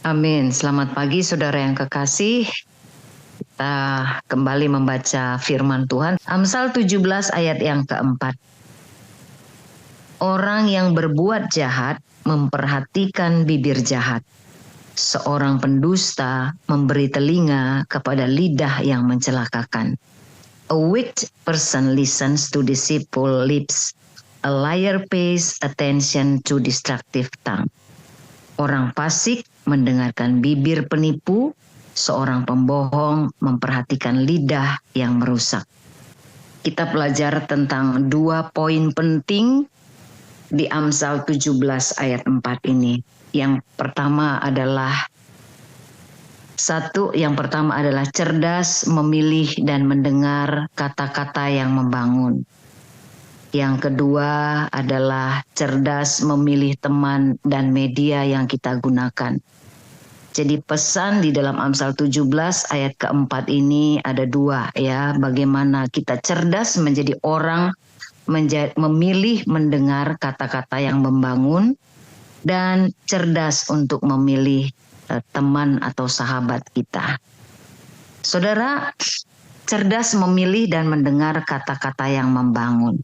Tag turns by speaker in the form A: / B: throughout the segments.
A: Amin. Selamat pagi saudara yang kekasih. Kita kembali membaca firman Tuhan. Amsal 17 ayat yang keempat. Orang yang berbuat jahat memperhatikan bibir jahat. Seorang pendusta memberi telinga kepada lidah yang mencelakakan. A wicked person listens to deceitful lips. A liar pays attention to destructive tongue. Orang fasik mendengarkan bibir penipu, seorang pembohong memperhatikan lidah yang merusak. Kita belajar tentang 2 poin penting di Amsal 17 ayat 4 ini. Yang pertama adalah cerdas memilih dan mendengar kata-kata yang membangun. Yang kedua adalah cerdas memilih teman dan media yang kita gunakan. Jadi pesan di dalam Amsal 17 ayat keempat ini ada 2 ya. Bagaimana kita cerdas menjadi orang memilih mendengar kata-kata yang membangun dan cerdas untuk memilih teman atau sahabat kita. Saudara, cerdas memilih dan mendengar kata-kata yang membangun.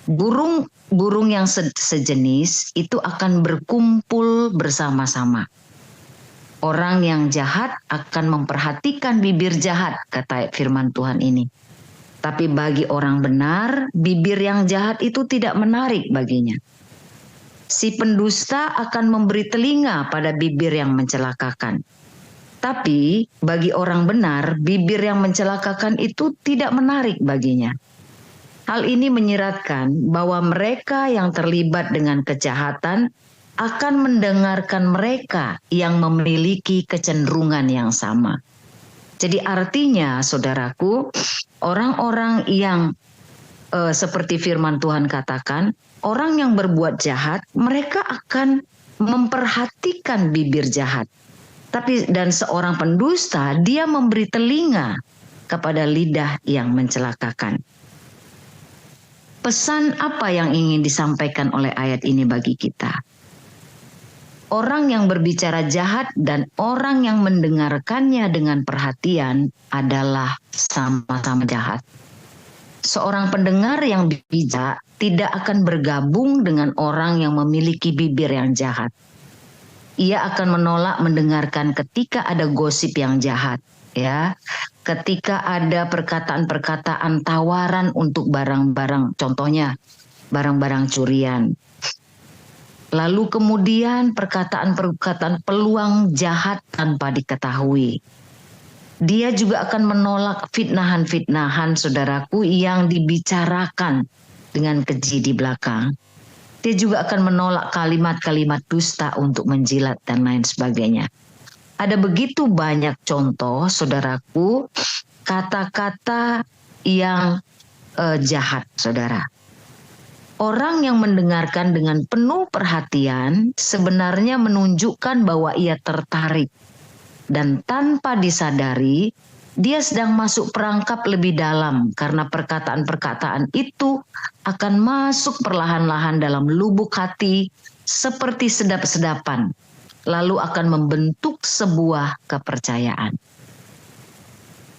A: Burung yang sejenis itu akan berkumpul bersama-sama. Orang yang jahat akan memperhatikan bibir jahat, kata firman Tuhan ini. Tapi bagi orang benar, bibir yang jahat itu tidak menarik baginya. Si pendusta akan memberi telinga pada bibir yang mencelakakan. Tapi bagi orang benar, bibir yang mencelakakan itu tidak menarik baginya. Hal ini menyiratkan bahwa mereka yang terlibat dengan kejahatan akan mendengarkan mereka yang memiliki kecenderungan yang sama. Jadi artinya, saudaraku, orang-orang yang seperti firman Tuhan katakan, orang yang berbuat jahat, mereka akan memperhatikan bibir jahat. Dan seorang pendusta, dia memberi telinga kepada lidah yang mencelakakan. Pesan apa yang ingin disampaikan oleh ayat ini bagi kita? Orang yang berbicara jahat dan orang yang mendengarkannya dengan perhatian adalah sama-sama jahat. Seorang pendengar yang bijak tidak akan bergabung dengan orang yang memiliki bibir yang jahat. Ia akan menolak mendengarkan ketika ada gosip yang jahat, ya. Ketika ada perkataan-perkataan tawaran untuk barang-barang, contohnya barang-barang curian. Lalu kemudian perkataan-perkataan peluang jahat tanpa diketahui. Dia juga akan menolak fitnahan-fitnahan saudaraku yang dibicarakan dengan keji di belakang. Dia juga akan menolak kalimat-kalimat dusta untuk menjilat dan lain sebagainya. Ada begitu banyak contoh, saudaraku, kata-kata yang jahat, saudara. Orang yang mendengarkan dengan penuh perhatian sebenarnya menunjukkan bahwa ia tertarik. Dan tanpa disadari, dia sedang masuk perangkap lebih dalam karena perkataan-perkataan itu akan masuk perlahan-lahan dalam lubuk hati seperti sedap-sedapan. Lalu akan membentuk sebuah kepercayaan.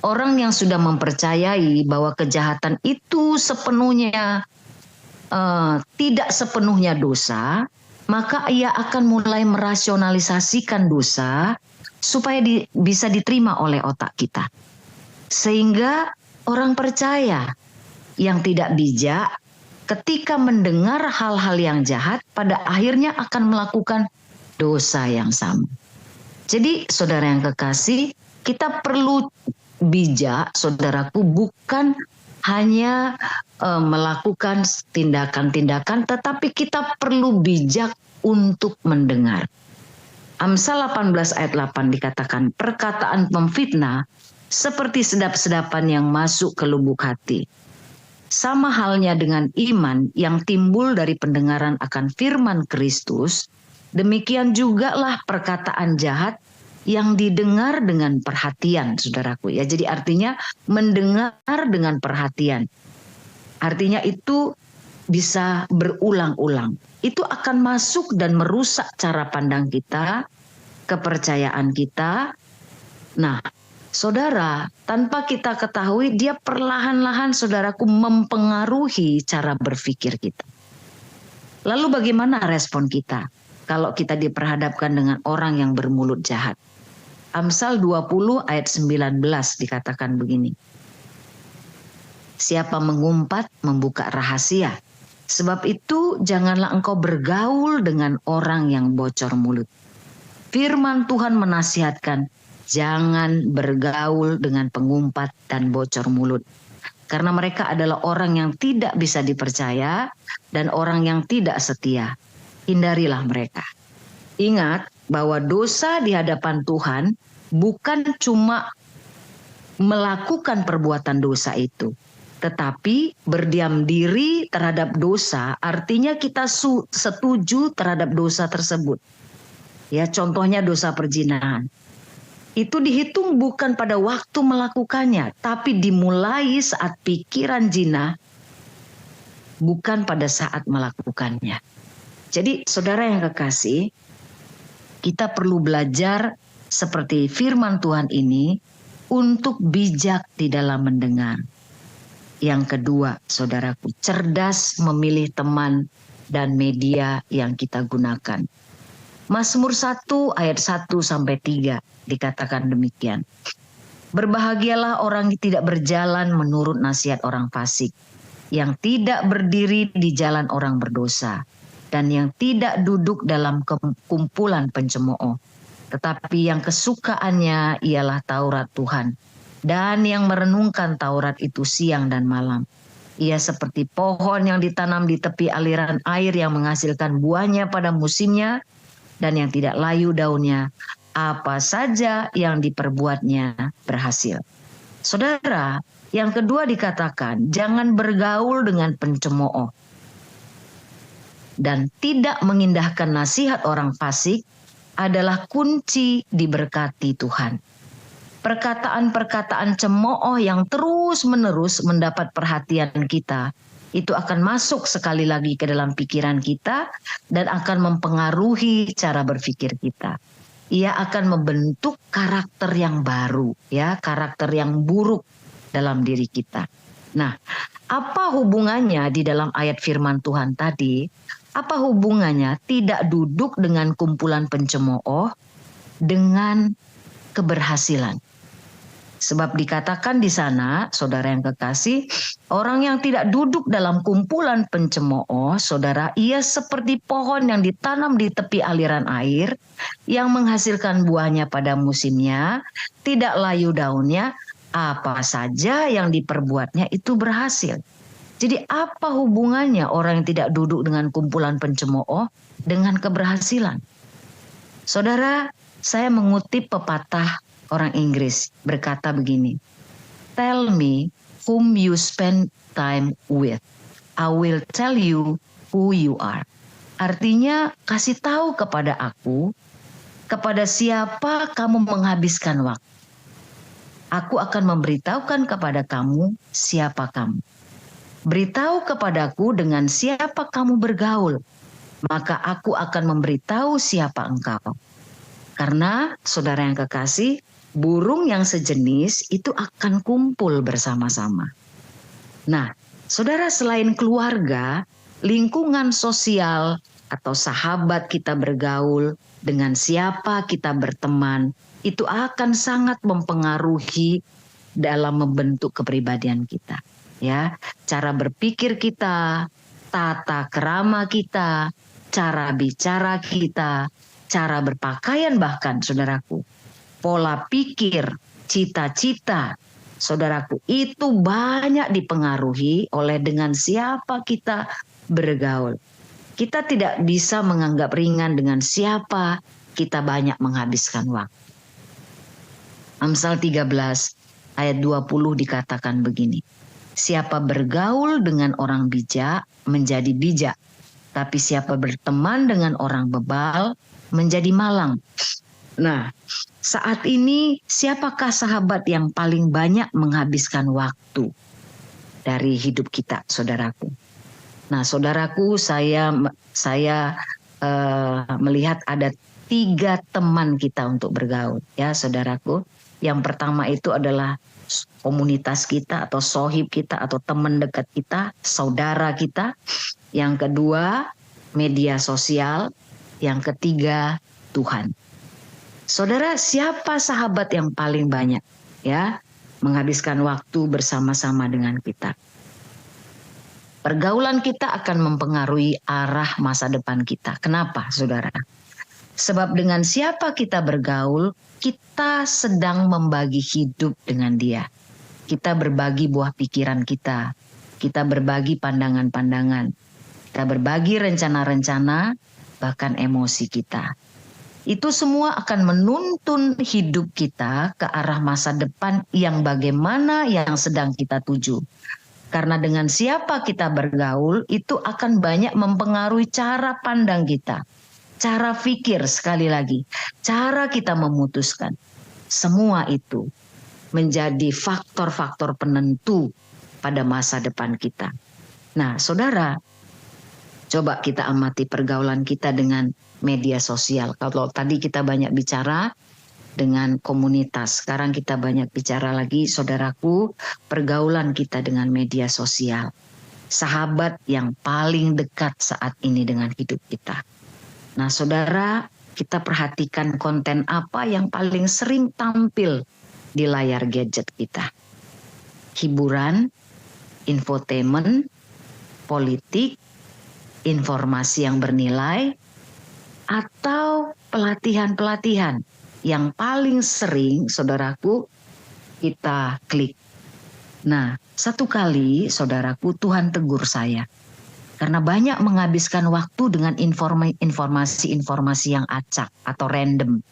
A: Orang yang sudah mempercayai bahwa kejahatan itu sepenuhnya tidak sepenuhnya dosa, maka ia akan mulai merasionalisasikan dosa supaya bisa diterima oleh otak kita. Sehingga orang percaya yang tidak bijak ketika mendengar hal-hal yang jahat pada akhirnya akan melakukan dosa yang sama. Jadi saudara yang kekasih, kita perlu bijak, saudaraku, bukan hanya melakukan tindakan-tindakan, tetapi kita perlu bijak untuk mendengar. Amsal 18 ayat 8 dikatakan, perkataan pemfitnah seperti sedap-sedapan yang masuk ke lubuk hati. Sama halnya dengan iman yang timbul dari pendengaran akan firman Kristus, demikian jugalah perkataan jahat yang didengar dengan perhatian, saudaraku. Ya, jadi artinya mendengar dengan perhatian. Artinya itu bisa berulang-ulang. Itu akan masuk dan merusak cara pandang kita kepercayaan kita. Nah, saudara, tanpa kita ketahui, dia perlahan-lahan, saudaraku, mempengaruhi cara berpikir kita. Lalu bagaimana respon kita kalau kita diperhadapkan dengan orang yang bermulut jahat? Amsal 20 ayat 19 dikatakan begini. Siapa mengumpat membuka rahasia. Sebab itu janganlah engkau bergaul dengan orang yang bocor mulut. Firman Tuhan menasihatkan, jangan bergaul dengan pengumpat dan bocor mulut. Karena mereka adalah orang yang tidak bisa dipercaya dan orang yang tidak setia. Hindarilah mereka. Ingat bahwa dosa di hadapan Tuhan bukan cuma melakukan perbuatan dosa itu, tetapi berdiam diri terhadap dosa artinya kita setuju terhadap dosa tersebut. Ya, contohnya dosa perzinahan. Itu dihitung bukan pada waktu melakukannya, tapi dimulai saat pikiran zina, bukan pada saat melakukannya. Jadi saudara yang kekasih, kita perlu belajar seperti firman Tuhan ini untuk bijak di dalam mendengar. Yang kedua, saudaraku, cerdas memilih teman dan media yang kita gunakan. Mazmur 1 ayat 1-3 dikatakan demikian. Berbahagialah orang yang tidak berjalan menurut nasihat orang fasik, yang tidak berdiri di jalan orang berdosa, dan yang tidak duduk dalam kumpulan pencemooh. Tetapi yang kesukaannya ialah Taurat Tuhan, dan yang merenungkan Taurat itu siang dan malam. Ia seperti pohon yang ditanam di tepi aliran air yang menghasilkan buahnya pada musimnya, dan yang tidak layu daunnya, apa saja yang diperbuatnya berhasil. Saudara, yang kedua dikatakan, jangan bergaul dengan pencemooh. Dan tidak mengindahkan nasihat orang fasik adalah kunci diberkati Tuhan. Perkataan-perkataan cemooh yang terus-menerus mendapat perhatian kita, itu akan masuk sekali lagi ke dalam pikiran kita dan akan mempengaruhi cara berpikir kita. Ia akan membentuk karakter yang baru, ya, karakter yang buruk dalam diri kita. Nah, apa hubungannya di dalam ayat firman Tuhan tadi? Apa hubungannya tidak duduk dengan kumpulan pencemooh dengan keberhasilan? Sebab dikatakan di sana, saudara yang kekasih, orang yang tidak duduk dalam kumpulan pencemooh, saudara, ia seperti pohon yang ditanam di tepi aliran air, yang menghasilkan buahnya pada musimnya, tidak layu daunnya, apa saja yang diperbuatnya itu berhasil. Jadi apa hubungannya orang yang tidak duduk dengan kumpulan pencemooh dengan keberhasilan? Saudara, saya mengutip pepatah orang Inggris berkata begini, tell me whom you spend time with. I will tell you who you are. Artinya, kasih tahu kepada aku, kepada siapa kamu menghabiskan waktu. Aku akan memberitahukan kepada kamu siapa kamu. Beritahu kepadaku dengan siapa kamu bergaul, maka aku akan memberitahu siapa engkau. Karena, saudara yang kekasih, burung yang sejenis itu akan kumpul bersama-sama. Nah, saudara, selain keluarga, lingkungan sosial atau sahabat kita bergaul, dengan siapa kita berteman, itu akan sangat mempengaruhi dalam membentuk kepribadian kita. Ya, cara berpikir kita, tata krama kita, cara bicara kita, cara berpakaian bahkan, saudaraku. Pola pikir, cita-cita, saudaraku, itu banyak dipengaruhi oleh dengan siapa kita bergaul. Kita tidak bisa menganggap ringan dengan siapa kita banyak menghabiskan waktu. Amsal 13 ayat 20 dikatakan begini. Siapa bergaul dengan orang bijak menjadi bijak, tapi siapa berteman dengan orang bebal menjadi malang. Nah, saat ini siapakah sahabat yang paling banyak menghabiskan waktu dari hidup kita, saudaraku? Nah, saudaraku, saya melihat ada 3 teman kita untuk bergaul, ya saudaraku. Yang pertama itu adalah komunitas kita atau sohib kita atau teman dekat kita, saudara kita. Yang kedua, media sosial. Yang ketiga, Tuhan. Saudara, siapa sahabat yang paling banyak ya menghabiskan waktu bersama-sama dengan kita? Pergaulan kita akan mempengaruhi arah masa depan kita. Kenapa, saudara? Sebab dengan siapa kita bergaul, kita sedang membagi hidup dengan dia. Kita berbagi buah pikiran kita. Kita berbagi pandangan-pandangan. Kita berbagi rencana-rencana, bahkan emosi kita. Itu semua akan menuntun hidup kita ke arah masa depan yang bagaimana yang sedang kita tuju. Karena dengan siapa kita bergaul, itu akan banyak mempengaruhi cara pandang kita. Cara pikir, sekali lagi, cara kita memutuskan. Semua itu menjadi faktor-faktor penentu pada masa depan kita. Nah, saudara, coba kita amati pergaulan kita dengan media sosial. Kalau tadi kita banyak bicara dengan komunitas, sekarang kita banyak bicara lagi, saudaraku, pergaulan kita dengan media sosial. Sahabat yang paling dekat saat ini dengan hidup kita. Nah, saudara, kita perhatikan konten apa yang paling sering tampil di layar gadget kita. Hiburan, infotainment, politik, informasi yang bernilai, atau pelatihan-pelatihan yang paling sering, saudaraku, kita klik. Nah, satu kali, saudaraku, Tuhan tegur saya. Karena banyak menghabiskan waktu dengan informasi-informasi yang acak atau random.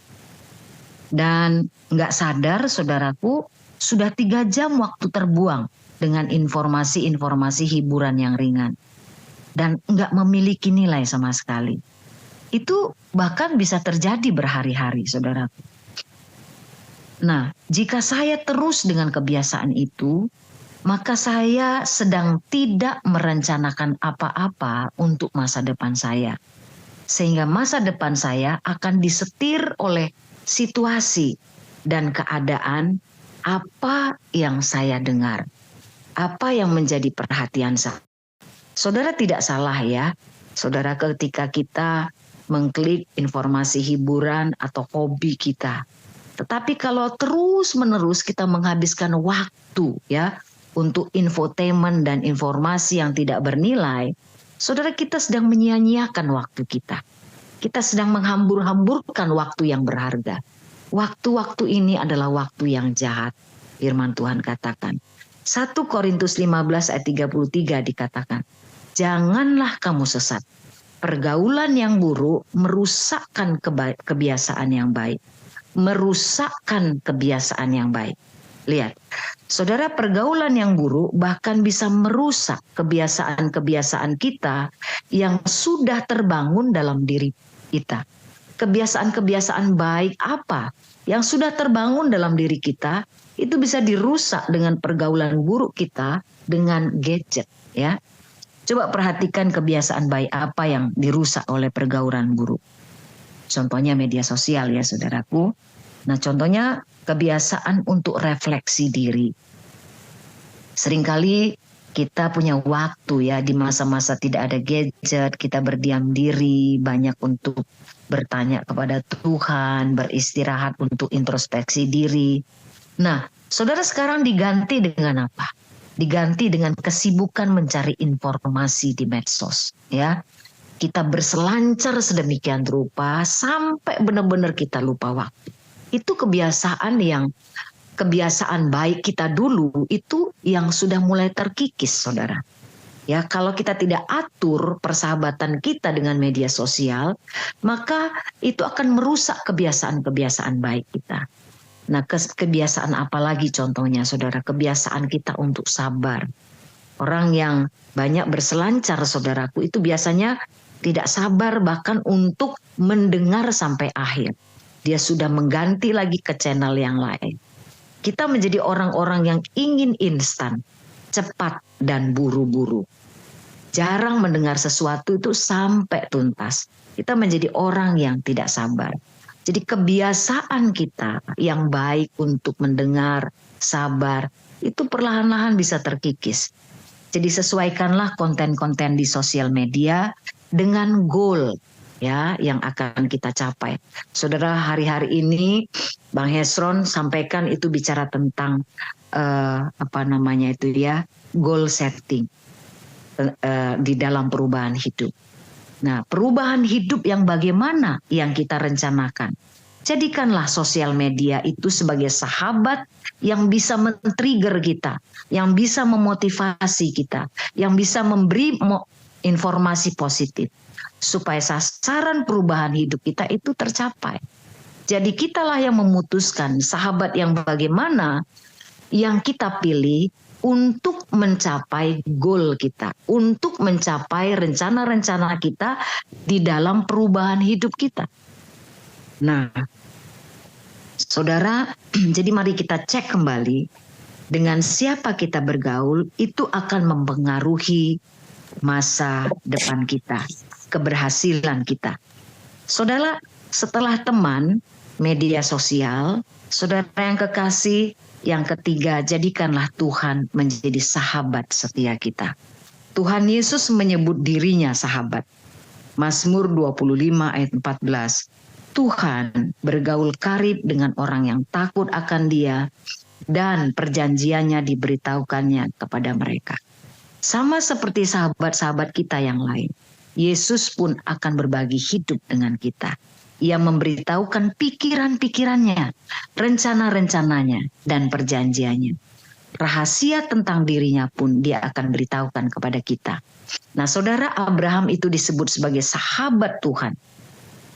A: Dan nggak sadar, saudaraku, sudah 3 jam waktu terbuang dengan informasi-informasi hiburan yang ringan. Dan nggak memiliki nilai sama sekali. Itu bahkan bisa terjadi berhari-hari, saudaraku. Nah, jika saya terus dengan kebiasaan itu, maka saya sedang tidak merencanakan apa-apa untuk masa depan saya. Sehingga masa depan saya akan disetir oleh situasi dan keadaan apa yang saya dengar. Apa yang menjadi perhatian saya. Saudara tidak salah ya. Saudara, ketika kita mengklik informasi hiburan atau hobi kita. Tetapi kalau terus-menerus kita menghabiskan waktu ya untuk infotainment dan informasi yang tidak bernilai, saudara, kita sedang menyia-nyiakan waktu kita. Kita sedang menghambur-hamburkan waktu yang berharga. Waktu-waktu ini adalah waktu yang jahat, firman Tuhan katakan. 1 Korintus 15 ayat 33 dikatakan, janganlah kamu sesat. Pergaulan yang buruk merusakkan kebiasaan yang baik. Merusakkan kebiasaan yang baik. Lihat, saudara, pergaulan yang buruk bahkan bisa merusak kebiasaan-kebiasaan kita yang sudah terbangun dalam diri kita. Kebiasaan-kebiasaan baik apa yang sudah terbangun dalam diri kita itu bisa dirusak dengan pergaulan buruk kita dengan gadget, ya. Coba perhatikan kebiasaan baik apa yang dirusak oleh pergaulan buruk. Contohnya media sosial ya, saudaraku. Nah, contohnya kebiasaan untuk refleksi diri. Seringkali kita punya waktu ya di masa-masa tidak ada gadget, kita berdiam diri, banyak untuk bertanya kepada Tuhan, beristirahat untuk introspeksi diri. Nah, saudara, sekarang diganti dengan apa? Diganti dengan kesibukan mencari informasi di medsos, ya. Kita berselancar sedemikian rupa sampai benar-benar kita lupa waktu. Itu kebiasaan baik kita dulu itu yang sudah mulai terkikis, saudara. Ya, kalau kita tidak atur persahabatan kita dengan media sosial, maka itu akan merusak kebiasaan-kebiasaan baik kita. Nah, kebiasaan apa lagi contohnya, saudara? Kebiasaan kita untuk sabar. Orang yang banyak berselancar, saudaraku, itu biasanya tidak sabar bahkan untuk mendengar sampai akhir. Dia sudah mengganti lagi ke channel yang lain. Kita menjadi orang-orang yang ingin instan, cepat dan buru-buru. jarang mendengar sesuatu itu sampai tuntas. Kita menjadi orang yang tidak sabar. Jadi kebiasaan kita yang baik untuk mendengar, sabar, itu perlahan-lahan bisa terkikis. Jadi sesuaikanlah konten-konten di sosial media dengan goal ya yang akan kita capai. Saudara, hari-hari ini Bang Hesron sampaikan itu bicara tentang goal setting di dalam perubahan hidup. Nah, perubahan hidup yang bagaimana yang kita rencanakan? Jadikanlah sosial media itu sebagai sahabat yang bisa men-trigger kita, yang bisa memotivasi kita, yang bisa memberi informasi positif supaya sasaran perubahan hidup kita itu tercapai. Jadi kitalah yang memutuskan sahabat yang bagaimana yang kita pilih untuk mencapai goal kita, untuk mencapai rencana-rencana kita di dalam perubahan hidup kita. Nah, saudara, jadi mari kita cek kembali dengan siapa kita bergaul, itu akan mempengaruhi masa depan kita, keberhasilan kita. Saudara, setelah teman, media sosial, saudara yang kekasih, yang ketiga, jadikanlah Tuhan menjadi sahabat setia kita. Tuhan Yesus menyebut dirinya sahabat. Mazmur 25 ayat 14. Tuhan bergaul karib dengan orang yang takut akan Dia dan perjanjiannya diberitahukannya kepada mereka. Sama seperti sahabat-sahabat kita yang lain, Yesus pun akan berbagi hidup dengan kita. Ia memberitahukan pikiran-pikirannya, rencana-rencananya, dan perjanjiannya. Rahasia tentang dirinya pun Dia akan beritahukan kepada kita. Nah, saudara, Abraham itu disebut sebagai sahabat Tuhan.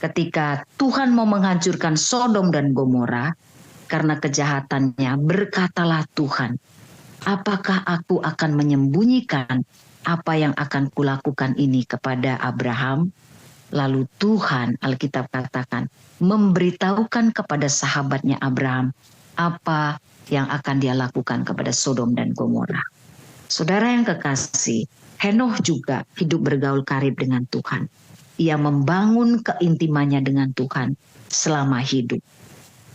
A: Ketika Tuhan mau menghancurkan Sodom dan Gomora karena kejahatannya, berkatalah Tuhan, apakah aku akan menyembunyikan apa yang akan kulakukan ini kepada Abraham? Lalu Tuhan, Alkitab katakan, memberitahukan kepada sahabatnya Abraham apa yang akan Dia lakukan kepada Sodom dan Gomora. Saudara yang kekasih, Henoh juga hidup bergaul karib dengan Tuhan. Ia membangun keintimannya dengan Tuhan selama hidup.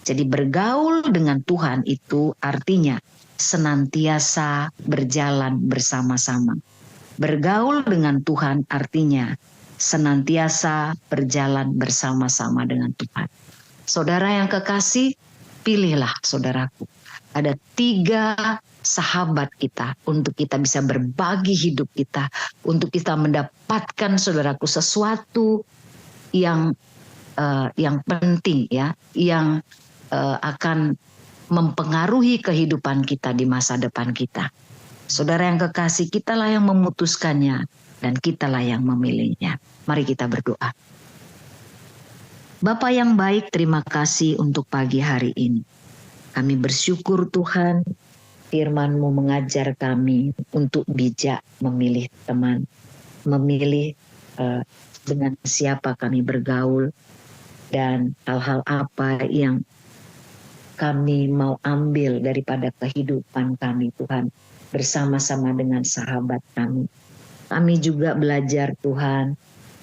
A: Jadi bergaul dengan Tuhan itu artinya senantiasa berjalan bersama-sama. Bergaul dengan Tuhan artinya senantiasa berjalan bersama-sama dengan Tuhan. Saudara yang kekasih, pilihlah saudaraku. Ada 3 sahabat kita untuk kita bisa berbagi hidup kita, untuk kita mendapatkan saudaraku sesuatu yang penting ya, yang akan mempengaruhi kehidupan kita di masa depan kita. Saudara yang kekasih, kitalah yang memutuskannya dan kitalah yang memilihnya. Mari kita berdoa. Bapa yang baik, terima kasih untuk pagi hari ini. Kami bersyukur Tuhan, firman-Mu mengajar kami untuk bijak memilih teman, memilih dengan siapa kami bergaul, dan hal-hal apa yang kami mau ambil daripada kehidupan kami Tuhan, bersama-sama dengan sahabat kami. Kami juga belajar Tuhan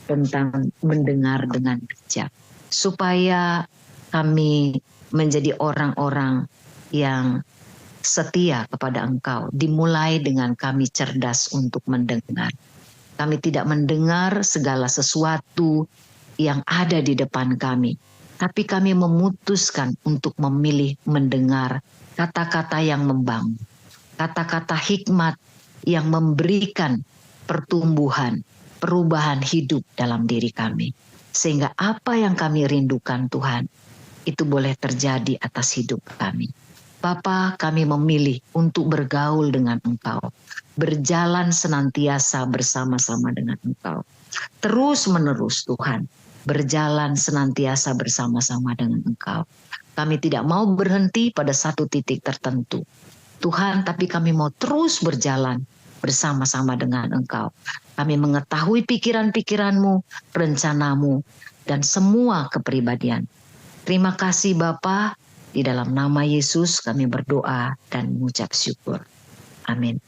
A: tentang mendengar dengan bijak, supaya kami menjadi orang-orang yang setia kepada Engkau. Dimulai dengan kami cerdas untuk mendengar. Kami tidak mendengar segala sesuatu yang ada di depan kami, tapi kami memutuskan untuk memilih mendengar kata-kata yang membangun, kata-kata hikmat yang memberikan pertumbuhan, perubahan hidup dalam diri kami. Sehingga apa yang kami rindukan Tuhan, itu boleh terjadi atas hidup kami. Bapa, kami memilih untuk bergaul dengan Engkau, berjalan senantiasa bersama-sama dengan Engkau. Terus menerus Tuhan, berjalan senantiasa bersama-sama dengan Engkau. Kami tidak mau berhenti pada satu titik tertentu. Tuhan, tapi kami mau terus berjalan bersama-sama dengan Engkau. Kami mengetahui pikiran-pikiran-Mu, rencana-Mu, dan semua kepribadian. Terima kasih Bapa, di dalam nama Yesus kami berdoa dan mengucap syukur. Amin.